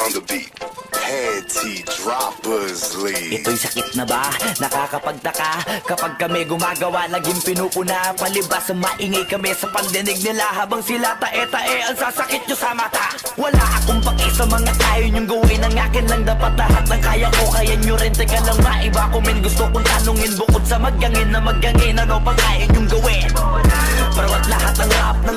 on the beat. Panty droppers lead. Ito'y sakit na ba? Nakakapagtaka kapag kami gumagawa, naging pinupuna. Palibas sa maingay kami sa pandinig nila, habang sila tae-tae ang sasakit nyo sa mata. Wala akong paki sa mga kaya nyong gawin, ang akin lang dapat lahat ng kaya ko. Kaya nyo rin, teka lang maiba ko men. Gusto kong tanungin bukod sa magyangin na magyangin, ano pa kaya nyong gawin? Pero at lahat ng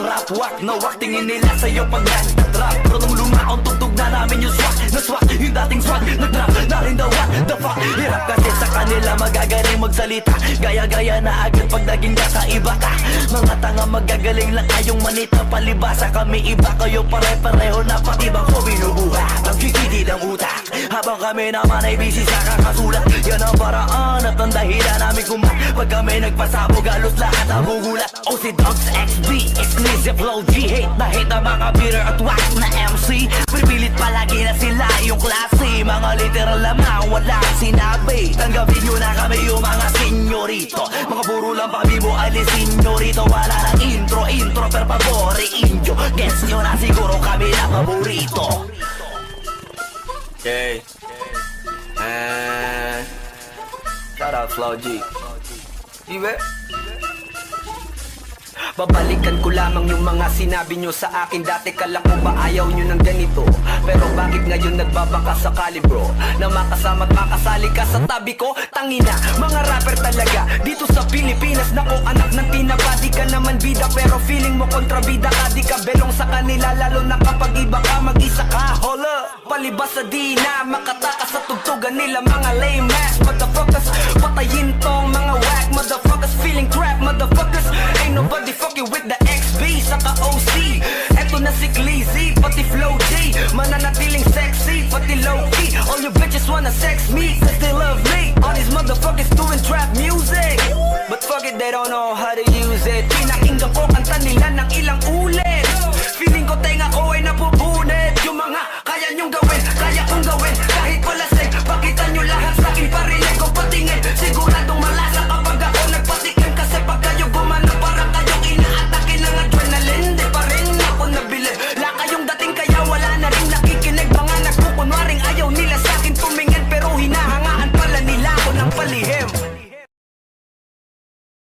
rap, wak na wak, tingin nila sa'yo pag nag-trap. Pero nung lumaon, tugtog na namin yung swak na swak, yung dating swag, nag-trap na rin daw what the fuck. Hirap kasi sa kanila magagaling magsalita, gaya-gaya na agad pag naging kakaiba ka. Mga tanga magagaling lang kayong manita, palibasa kami iba, kayo pare-pareho na pati bang ko binubuha. Nagkikitid ang utak, habang kami naman ay busy sa kakasulat. Yan ang paraan at ang dahilan namin kumat, pag kami nagpasabog halos lahat ang bugulat. O si Dogs XB, exclusive flow G, hate na hate na mga bitter at wax na MC. Pripilit palagi na sila yung klase, mga literal lamang wala sinabi. Tanggapin nyo na kami yung mga senyorito, mga puro lang pabibo alis senyorito. Wala ng intro per favore inyo, guess nyo na siguro kami na paborito. Okay, and shout out Flow G. Ibe? Babalikan ko lamang yung mga sinabi nyo sa akin dati. Kala ko ba ayaw nyo ng ganito? Pero bakit ngayon nagbabaka sakali bro, na makasama at makasali ka sa tabi ko? Tangina, mga rapper talaga dito sa Pilipinas. Nako anak ng tinapa, di ka naman bida, pero feeling mo kontrabida ka. Di ka belong sa kanila, lalo na kapag iba ka, mag-isa ka. Hola, palibas sa di na makataka sa tugtugan nila, mga lame ass motherfuckers. Patayin tong mga whack motherfuckers, feeling crap